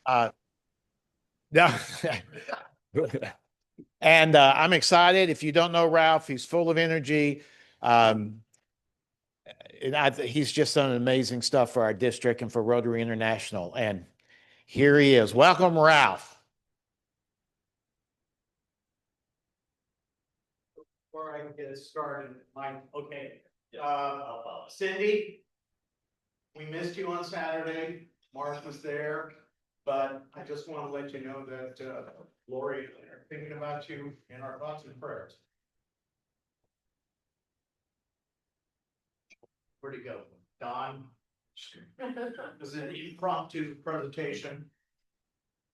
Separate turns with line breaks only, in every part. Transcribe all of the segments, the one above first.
Uh, no. And I'm excited. If you don't know Ralph, he's full of energy. Um, he's just done amazing stuff for our district and for Rotary International. And here he is. Welcome, Ralph. Before I get started, Mike, okay. Cindy, we missed you on Saturday. Mark was there, but I just want to let you know that Lori and I are thinking about you in our thoughts and prayers. Where'd he go? Don? It was an impromptu presentation.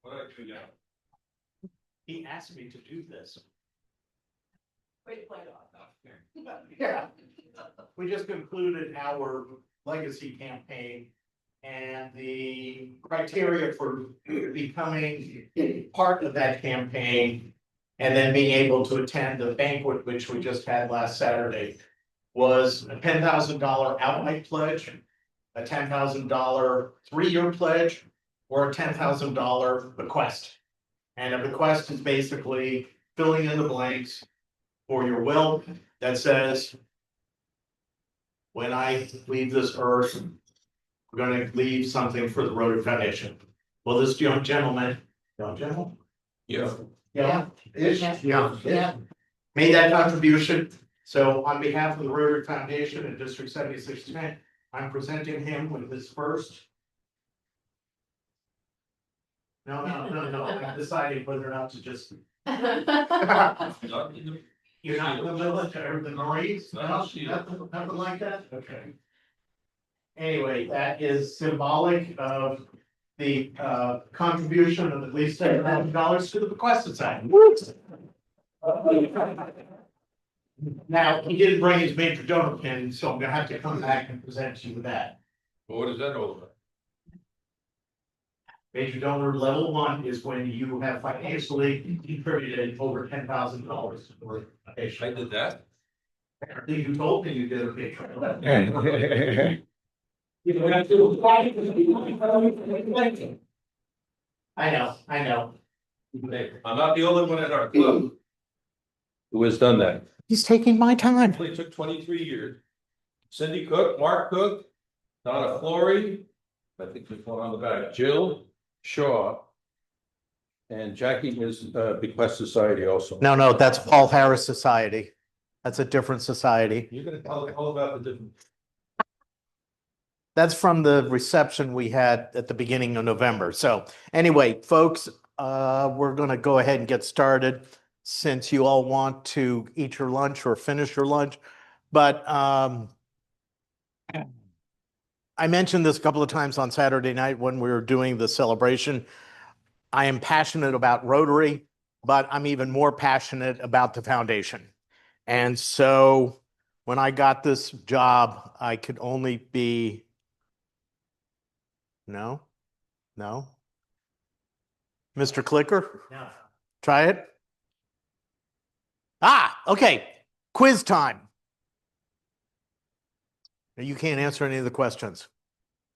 What did I do now? He asked me to do this. Way to play it off. Yeah. We just concluded our legacy campaign, and the criteria for becoming part of that campaign and then being able to attend the banquet, which we just had last Saturday, was a $10,000 outright pledge, a $10,000 3-year pledge, or a $10,000 bequest. And a bequest is basically filling in the blanks for your will that says, when I leave this earth, we're going to leave something for the Rotary Foundation. Well, this young gentleman, yeah, made that contribution. So on behalf of the Rotary Foundation and District 7610, I'm presenting him with his first. No, I'm deciding whether or not to just. You're not in the military or the Marines? No, nothing like that? Okay. Anyway, that is symbolic of the contribution of at least $10,000 to the bequest society. Now, he didn't bring his major donor pin, so I'm gonna have to come back and present you with that.
Well, what is that all about?
Major donor level 1 is when you have financially contributed over $10,000 for a patient.
I did that.
Apparently, you told me you did a picture. I know.
I'm not the only one at our club who has done that.
He's taking my time.
It only took 23 years. Cindy Cook, Mark Cook, Donna Flory, I think there's one on the back, Jill Shaw, and Jackie is Bequest Society also.
No, that's Paul Harris Society. That's a different society.
You're gonna tell all about the different.
That's from the reception we had at the beginning of November. So anyway, folks, we're going to go ahead and get started since you all want to eat your lunch or finish your lunch. But I mentioned this a couple of times on Saturday night when we were doing the celebration. I am passionate about Rotary, but I'm even more passionate about the foundation. And so when I got this job, I could only be. No. Mr. Clicker? No. Try it. Okay. Quiz time. You can't answer any of the questions.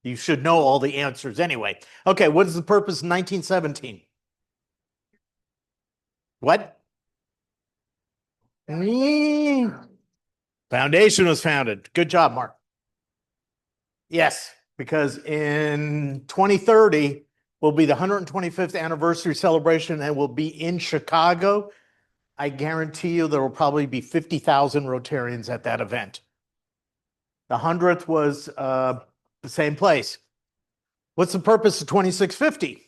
You should know all the answers anyway. Okay, what is the purpose of 1917? What? Foundation was founded. Good job, Mark. Yes, because in 2030 will be the 125th anniversary celebration and will be in Chicago. I guarantee you there will probably be 50,000 Rotarians at that event. The 100th was the same place. What's the purpose of 2650?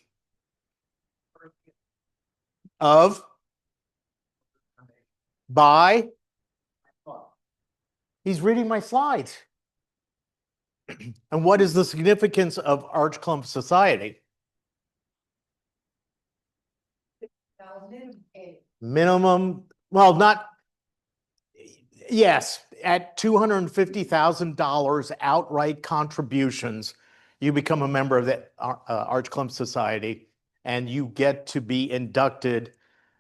By? He's reading my slides. And what is the significance of Arch Clump Society? Minimum, well, not, yes, at $250,000 outright contributions, you become a member of the Arch Clump Society, and you get to be inducted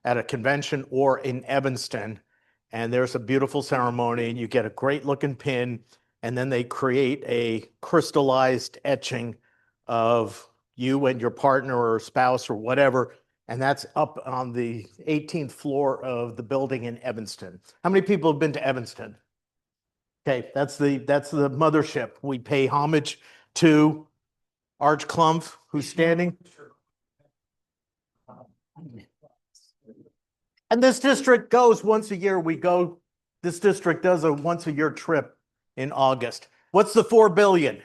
at a convention or in Evanston. And there's a beautiful ceremony, and you get a great looking pin, and then they create a crystallized etching of you and your partner or spouse or whatever. And that's up on the 18th floor of the building in Evanston. How many people have been to Evanston? Okay, that's the mothership. We pay homage to Arch Clumph, who's standing. And this district goes once a year. This district does a once a year trip in August. What's the 4 billion?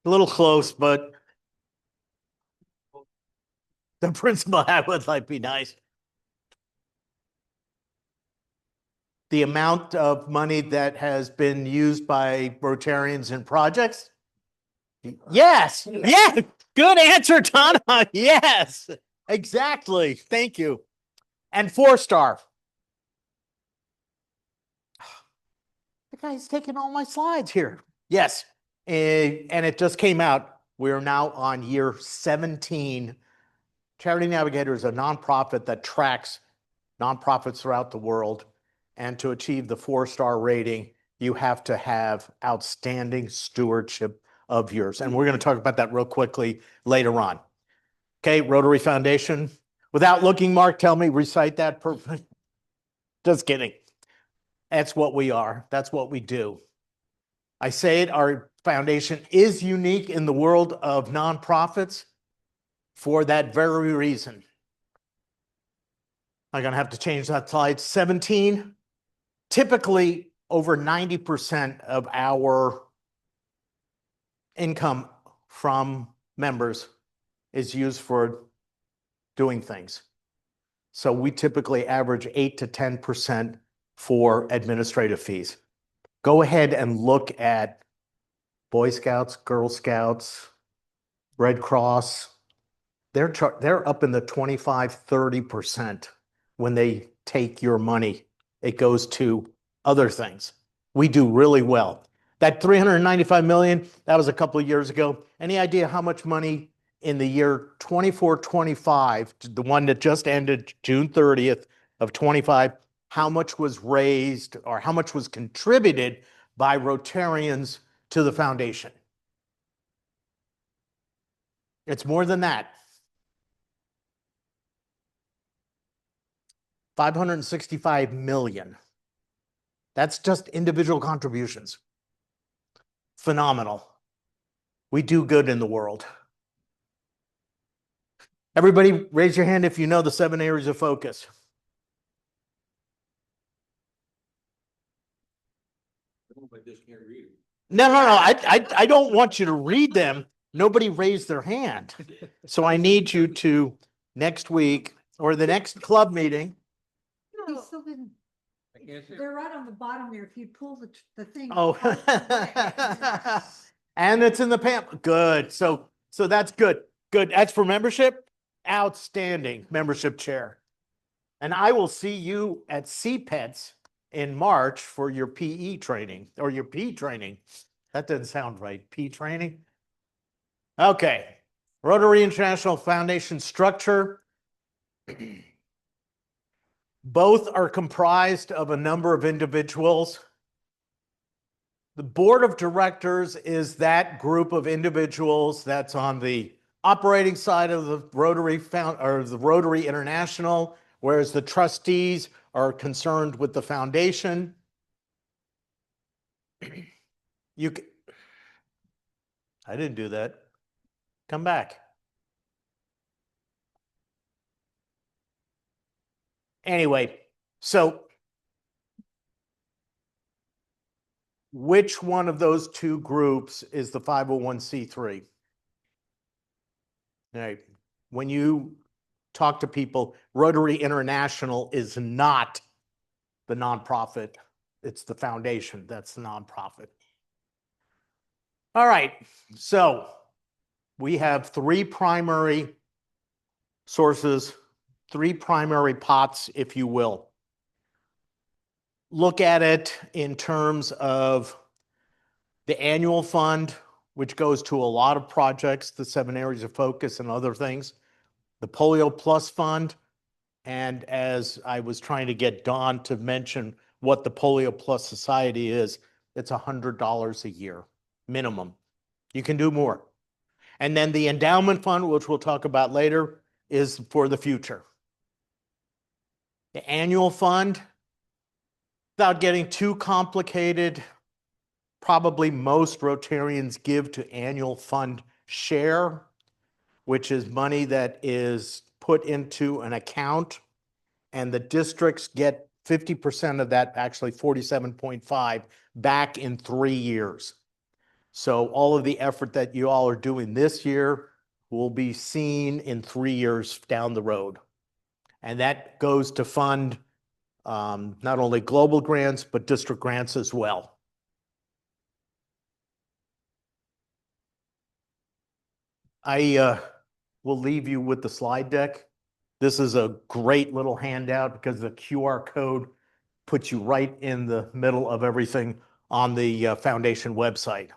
A little close, but the principal hat would like be nice. The amount of money that has been used by Rotarians in projects? Yes, yeah, good answer, Tana. Yes, exactly. Thank you. And 4-star. The guy's taking all my slides here. Yes, and it just came out. We're now on year 17. Charity Navigator is a nonprofit that tracks nonprofits throughout the world. And to achieve the 4-star rating, you have to have outstanding stewardship of yours. And we're going to talk about that real quickly later on. Okay, Rotary Foundation. Without looking, Mark, tell me, recite that perfect. Just kidding. That's what we are. That's what we do. I say it, our foundation is unique in the world of nonprofits for that very reason. I'm going to have to change that slide. 17. Typically, over 90% of our income from members is used for doing things. So we typically average 8 to 10% for administrative fees. Go ahead and look at Boy Scouts, Girl Scouts, Red Cross. They're up in the 25, 30% when they take your money. It goes to other things. We do really well. That 395 million, that was a couple of years ago. Any idea how much money in the year 24-25, the one that just ended June 30th of 25, how much was raised or how much was contributed by Rotarians to the foundation? It's more than that. 565 million. That's just individual contributions. Phenomenal. We do good in the world. Everybody raise your hand if you know the 7 areas of focus. No. I don't want you to read them. Nobody raised their hand. So I need you to next week or the next club meeting.
You still didn't. They're right on the bottom there. If you pull the thing.
Oh, and it's in the pamphlet. Good. So that's good. Good. As for membership, outstanding membership chair. And I will see you at CPETS in March for your PE training or your P training. That doesn't sound right. P training. Okay. Rotary International Foundation structure. Both are comprised of a number of individuals. The board of directors is that group of individuals that's on the operating side of the Rotary International, whereas the trustees are concerned with the foundation. I didn't do that. Come back. Anyway, so which one of those two groups is the 501c3? All right. When you talk to people, Rotary International is not the nonprofit. It's the foundation that's the nonprofit. All right. So we have 3 primary sources, 3 primary pots, if you will. Look at it in terms of the annual fund, which goes to a lot of projects, the 7 areas of focus and other things, the Polio Plus Fund, and as I was trying to get Don to mention what the Polio Plus Society is, it's $100 a year, minimum. You can do more. And then the endowment fund, which we'll talk about later, is for the future. The annual fund, without getting too complicated, probably most Rotarians give to annual fund share, which is money that is put into an account, and the districts get 50% of that, actually 47.5, back in 3 years. So all of the effort that you all are doing this year will be seen in 3 years down the road. And that goes to fund not only global grants, but district grants as well. I will leave you with the slide deck. This is a great little handout because the QR code puts you right in the middle of everything on the foundation website.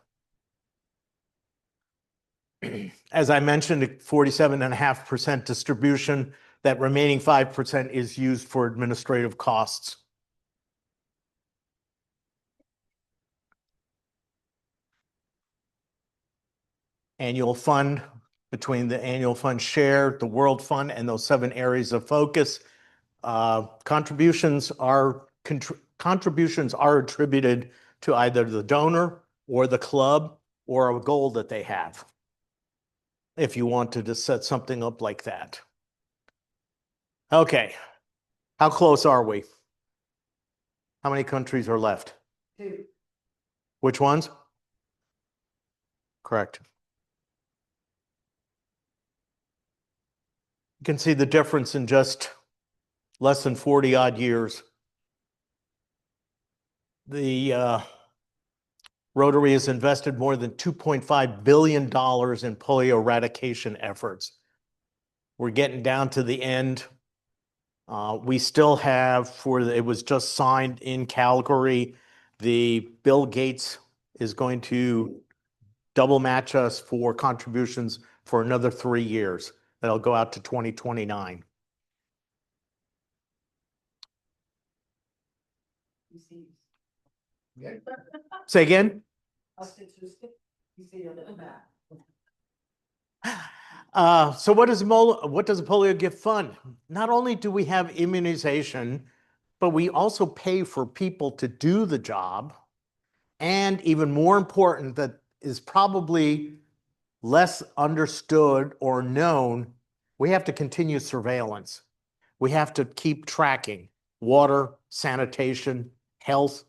As I mentioned, 47.5% distribution. That remaining 5% is used for administrative costs. Annual fund, between the annual fund share, the World Fund, and those 7 areas of focus, contributions are attributed to either the donor or the club or a goal that they have, if you wanted to set something up like that. Okay, how close are we? How many countries are left?
2.
Which ones? Correct. You can see the difference in just less than 40 odd years. The Rotary has invested more than $2.5 billion in polio eradication efforts. We're getting down to the end. We still have, it was just signed in Calgary, the Bill Gates is going to double match us for contributions for another 3 years. That'll go out to 2029. Say again? So what does a polio gift fund? Not only do we have immunization, but we also pay for people to do the job. And even more important, that is probably less understood or known, we have to continue surveillance. We have to keep tracking water, sanitation, health.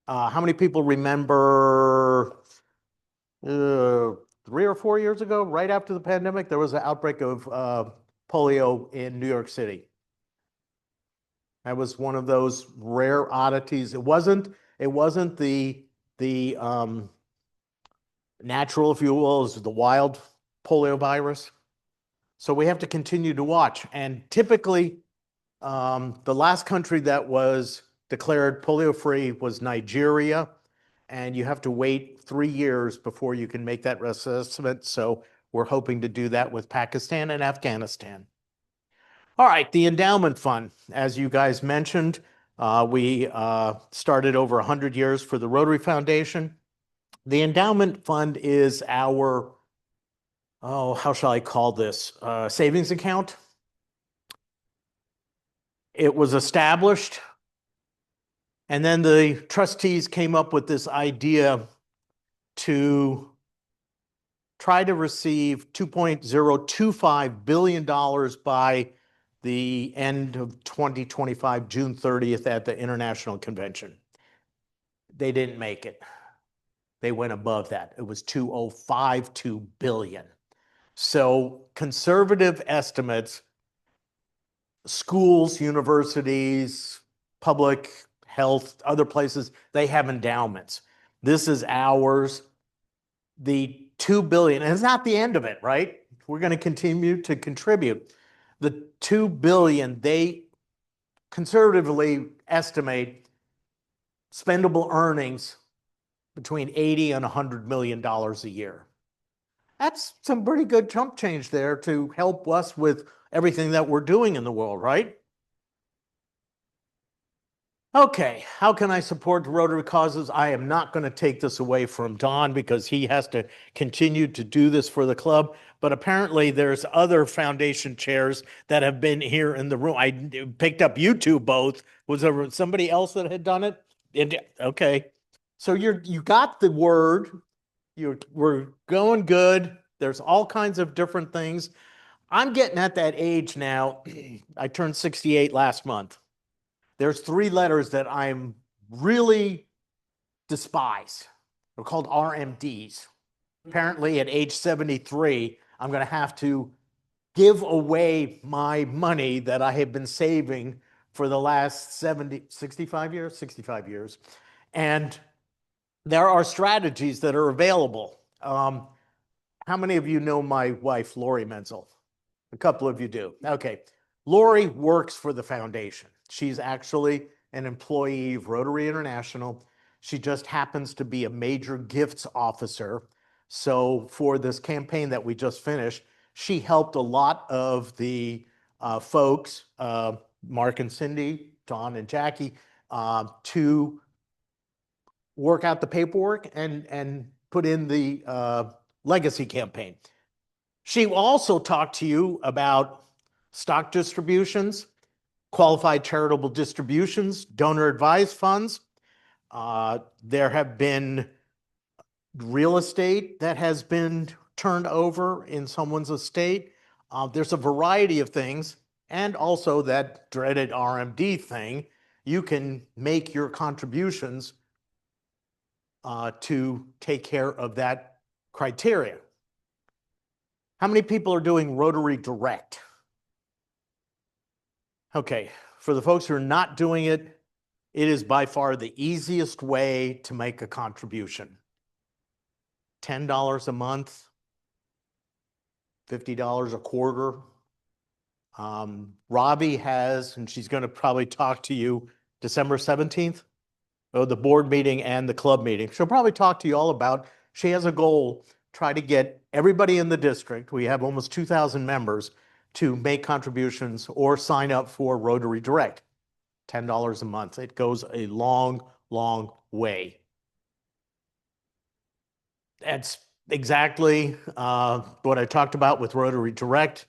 How many people remember 3 or 4 years ago, right after the pandemic, there was an outbreak of polio in New York City? That was one of those rare oddities. It wasn't the natural, if you will, is the wild polio virus. So we have to continue to watch. And typically, the last country that was declared polio-free was Nigeria, and you have to wait 3 years before you can make that assessment. So we're hoping to do that with Pakistan and Afghanistan. All right, the endowment fund, as you guys mentioned, we started over 100 years for the Rotary Foundation. The endowment fund is our, how shall I call this, savings account. It was established, and then the trustees came up with this idea to try to receive $2.025 billion by the end of 2025, June 30th at the International Convention. They didn't make it. They went above that. It was 2.052 billion. So conservative estimates, schools, universities, public health, other places, they have endowments. This is ours. The 2 billion, and it's not the end of it, right? We're going to continue to contribute. The 2 billion, they conservatively estimate spendable earnings between 80 and $100 million a year. That's some pretty good chump change there to help us with everything that we're doing in the world, right? Okay, how can I support Rotary causes? I am not going to take this away from Don because he has to continue to do this for the club. But apparently there's other foundation chairs that have been here in the room. I picked up you two both. Was there somebody else that had done it? Okay. So you got the word. We're going good. There's all kinds of different things. I'm getting at that age now. I turned 68 last month. There's 3 letters that I'm really despise. They're called RMDs. Apparently at age 73, I'm going to have to give away my money that I have been saving for the last 65 years, 65 years. And there are strategies that are available. How many of you know my wife, Lori Menzel? A couple of you do. Okay. Lori works for the foundation. She's actually an employee of Rotary International. She just happens to be a major gifts officer. So for this campaign that we just finished, she helped a lot of the folks, Mark and Cindy, Don and Jackie, to work out the paperwork and put in the legacy campaign. She also talked to you about stock distributions, qualified charitable distributions, donor advised funds. There have been real estate that has been turned over in someone's estate. There's a variety of things, and also that dreaded RMD thing. You can make your contributions to take care of that criteria. How many people are doing Rotary Direct? Okay, for the folks who are not doing it, it is by far the easiest way to make a contribution. $10 a month, $50 a quarter. Robbie has, and she's going to probably talk to you December 17th, the board meeting and the club meeting. She'll probably talk to you all about, she has a goal, try to get everybody in the district, we have almost 2,000 members, to make contributions or sign up for Rotary Direct. $10 a month. It goes a long, long way. That's exactly what I talked about with Rotary Direct.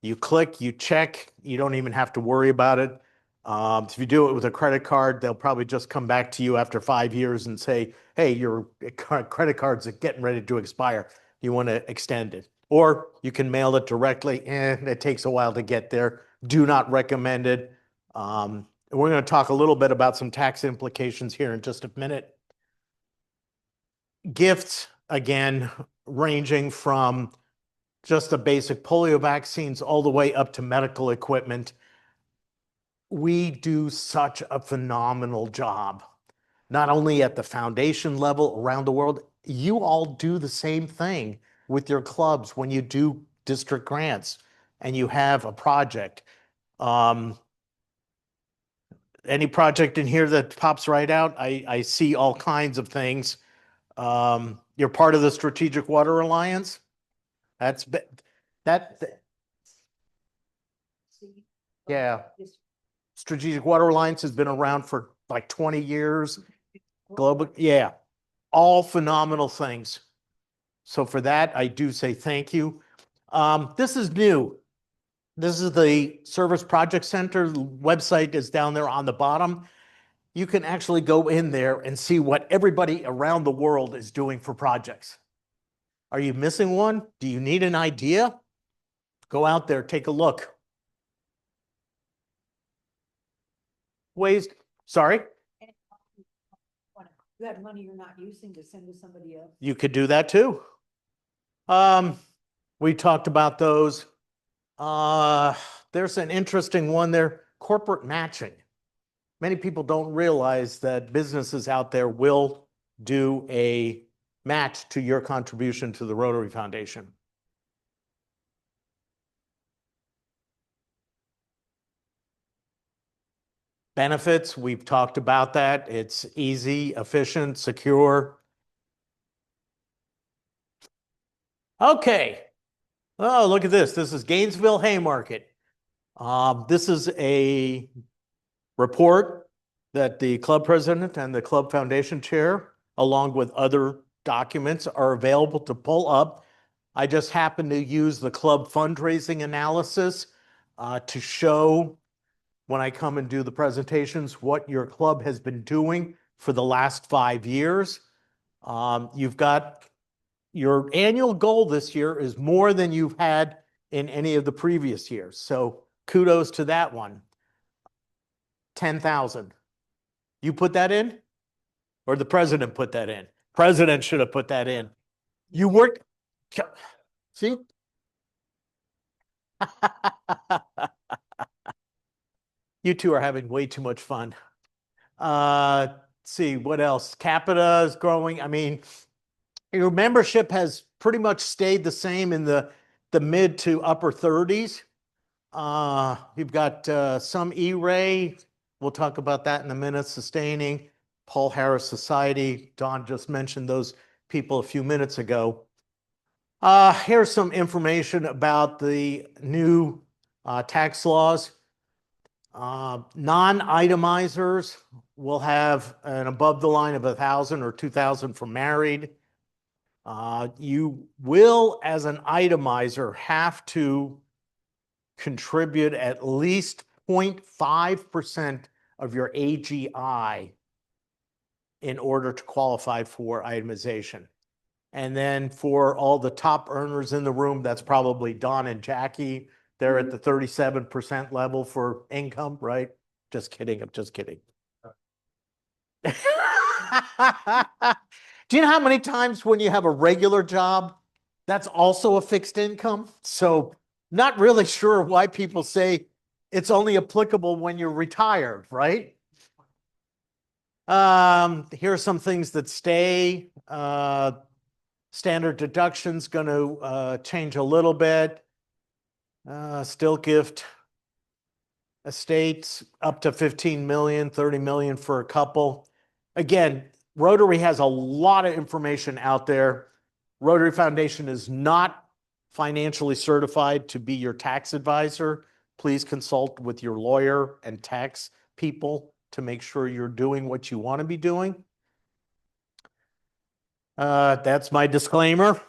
You click, you check, you don't even have to worry about it. If you do it with a credit card, they'll probably just come back to you after 5 years and say, hey, your credit card's getting ready to expire. You want to extend it. Or you can mail it directly, and it takes a while to get there. Do not recommend it. We're going to talk a little bit about some tax implications here in just a minute. Gifts, again, ranging from just the basic polio vaccines all the way up to medical equipment. We do such a phenomenal job, not only at the foundation level around the world. You all do the same thing with your clubs when you do district grants and you have a project. Any project in here that pops right out, I see all kinds of things. You're part of the Strategic Water Alliance. Yeah. Strategic Water Alliance has been around for like 20 years. Global, yeah, all phenomenal things. So for that, I do say thank you. This is new. This is the Service Project Center. The website is down there on the bottom. You can actually go in there and see what everybody around the world is doing for projects. Are you missing one? Do you need an idea? Go out there, take a look. Ways, sorry?
You have money you're not using to send to somebody else.
You could do that too. We talked about those. There's an interesting one there, corporate matching. Many people don't realize that businesses out there will do a match to your contribution to the Rotary Foundation. Benefits, we've talked about that. It's easy, efficient, secure. Okay. Oh, look at this. This is Gainesville Haymarket. This is a report that the club president and the club foundation chair, along with other documents, are available to pull up. I just happen to use the club fundraising analysis to show, when I come and do the presentations, what your club has been doing for the last 5 years. You've got your annual goal this year is more than you've had in any of the previous years. So kudos to that one. 10,000. You put that in? Or the president put that in? President should have put that in. You worked, see? You two are having way too much fun. Let's see, what else? Capita is growing. I mean, your membership has pretty much stayed the same in the mid to upper 30s. You've got some E-Ray. We'll talk about that in a minute. Sustaining. Paul Harris Society. Don just mentioned those people a few minutes ago. Here's some information about the new tax laws. Non-itemizers will have an above the line of 1,000 or 2,000 for married. You will, as an itemizer, have to contribute at least 0.5% of your AGI in order to qualify for itemization. And then for all the top earners in the room, that's probably Don and Jackie. They're at the 37% level for income, right? Just kidding. I'm just kidding. Do you know how many times when you have a regular job, that's also a fixed income? So not really sure why people say it's only applicable when you're retired, right? Here are some things that stay. Standard deduction's going to change a little bit. Still gift estates up to 15 million, 30 million for a couple. Again, Rotary has a lot of information out there. Rotary Foundation is not financially certified to be your tax advisor. Please consult with your lawyer and tax people to make sure you're doing what you want to be doing. That's my disclaimer.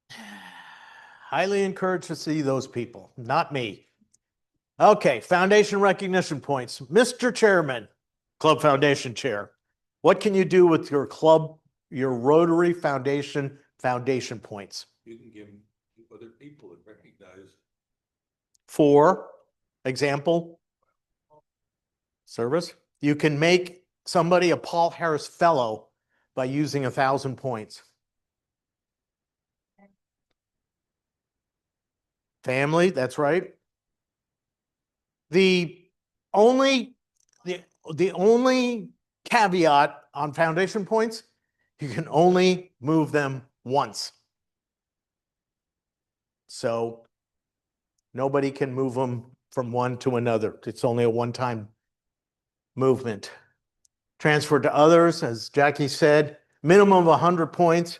Highly encouraged to see those people, not me. Okay, foundation recognition points. Mr. Chairman, Club Foundation Chair, what can you do with your club, your Rotary Foundation points?
You can give them to other people that recognize.
For example, service. You can make somebody a Paul Harris Fellow by using 1,000 points. Family, that's right. The only caveat on foundation points, you can only move them once. So nobody can move them from one to another. It's only a one-time movement. Transfer to others, as Jackie said, minimum of 100 points.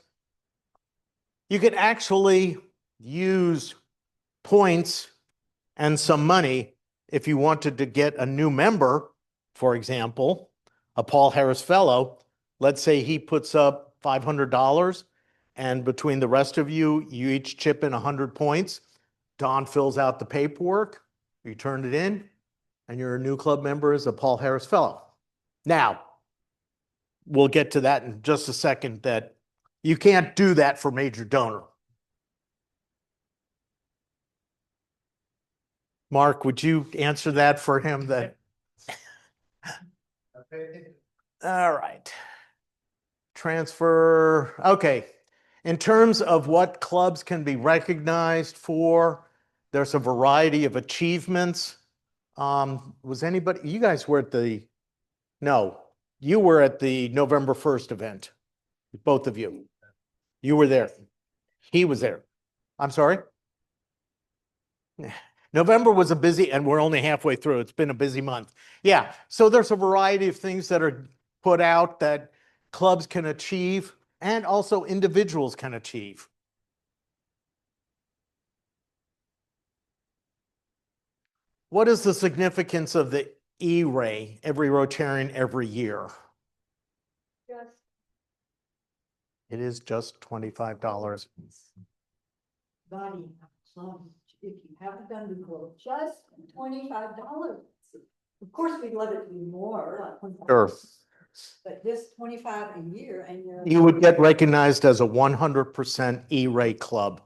You could actually use points and some money if you wanted to get a new member, for example, a Paul Harris Fellow. Let's say he puts up $500 and between the rest of you, you each chip in 100 points. Don fills out the paperwork, you turn it in, and you're a new club member as a Paul Harris Fellow. Now, we'll get to that in just a second, that you can't do that for major donor. Mark, would you answer that for him? That all right. Transfer. Okay. In terms of what clubs can be recognized for, there's a variety of achievements. Was anybody, you guys were at the, no, you were at the November 1st event. Both of you. You were there. He was there. I'm sorry? November was a busy, and we're only halfway through. It's been a busy month. Yeah, so there's a variety of things that are put out that clubs can achieve and also individuals can achieve. What is the significance of the E-ray, every Rotarian every year?
Just
It is just $25.
body, if you haven't done before, just $25. Of course, we'd love it to be more, like 25.
Sure.
But just 25 a year and you're.
You would get recognized as a 100% E-ray club.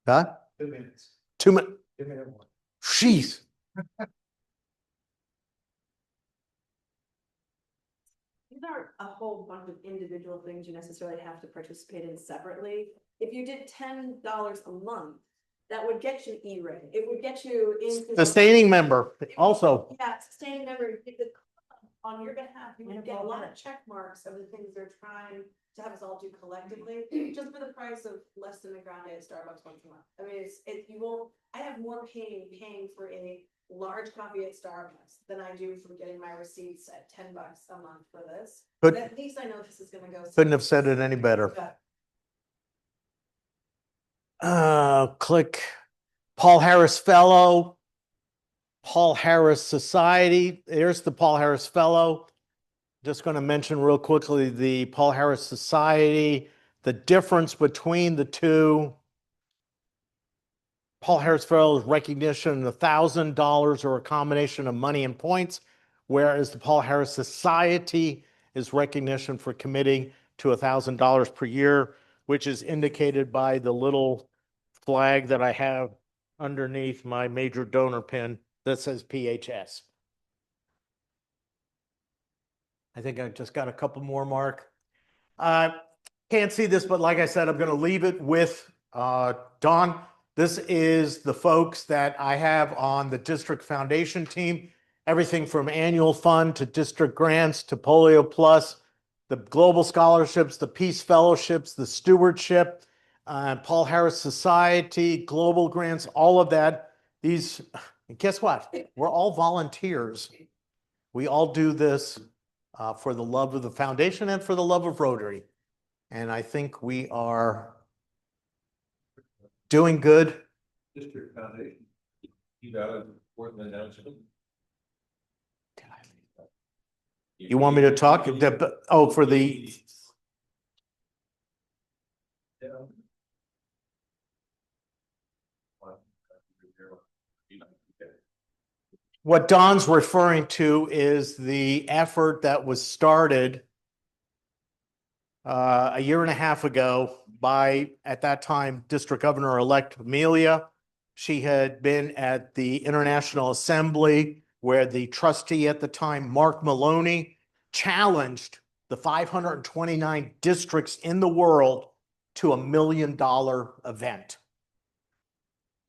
Huh?
2 minutes.
2 minutes.
2 minute one.
Jeez.
These aren't a whole bunch of individual things you necessarily have to participate in separately. If you did $10 a month, that would get you E-rate. It would get you into.
Sustaining member also.
Yeah, sustaining member, if the club on your behalf, you would get a lot of check marks of the things they're trying to have us all do collectively, just for the price of less than a grande at Starbucks once a month. I mean, you won't, I have more paying for a large coffee at Starbucks than I do for getting my receipts at $10 a month for this.
Could-
At least I know this is gonna go.
Couldn't have said it any better. Click Paul Harris Fellow, Paul Harris Society. There's the Paul Harris Fellow. Just going to mention real quickly the Paul Harris Society, the difference between the two. Paul Harris Fellow is recognition of $1,000 or a combination of money and points, whereas the Paul Harris Society is recognition for committing to $1,000 per year, which is indicated by the little flag that I have underneath my major donor pin that says PHS. I think I just got a couple more, Mark. Can't see this, but like I said, I'm going to leave it with Don. This is the folks that I have on the district foundation team. Everything from annual fund to district grants to Polio Plus, the global scholarships, the peace fellowships, the stewardship, Paul Harris Society, global grants, all of that. These, guess what? We're all volunteers. We all do this for the love of the foundation and for the love of Rotary. And I think we are doing good.
District Foundation. You got an important announcement.
You want me to talk? Oh, for the, what Don's referring to is the effort that was started a year and a half ago by, at that time, District Governor-elect Amelia. She had been at the International Assembly where the trustee at the time, Mark Maloney, challenged the 529 districts in the world to $1 million event.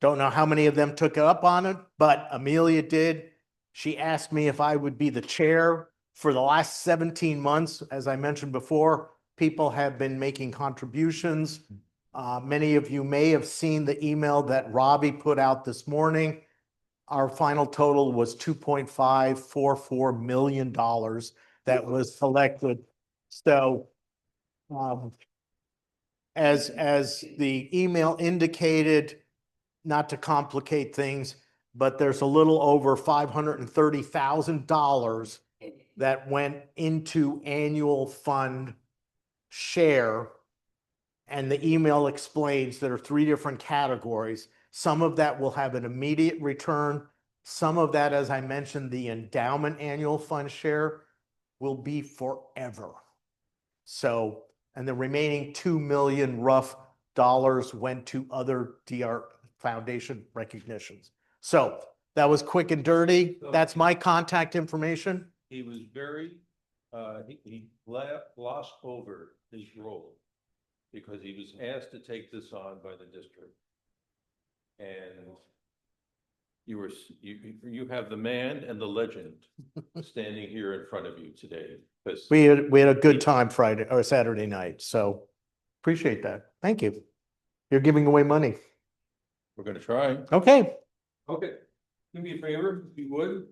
Don't know how many of them took up on it, but Amelia did. She asked me if I would be the chair. For the last 17 months, as I mentioned before, people have been making contributions. Many of you may have seen the email that Robbie put out this morning. Our final total was $2.544 million that was collected. So as the email indicated, not to complicate things, but there's a little over $530,000 that went into annual fund share. And the email explains there are 3 different categories. Some of that will have an immediate return. Some of that, as I mentioned, the endowment annual fund share will be forever. So, and the remaining 2 million rough dollars went to other DR Foundation recognitions. So that was quick and dirty. That's my contact information.
He was very, he glossed over his role because he was asked to take this on by the district. And you have the man and the legend standing here in front of you today.
We had a good time Friday or Saturday night. So appreciate that. Thank you. You're giving away money.
We're gonna try.
Okay.
Okay. Do me a favor, if you would.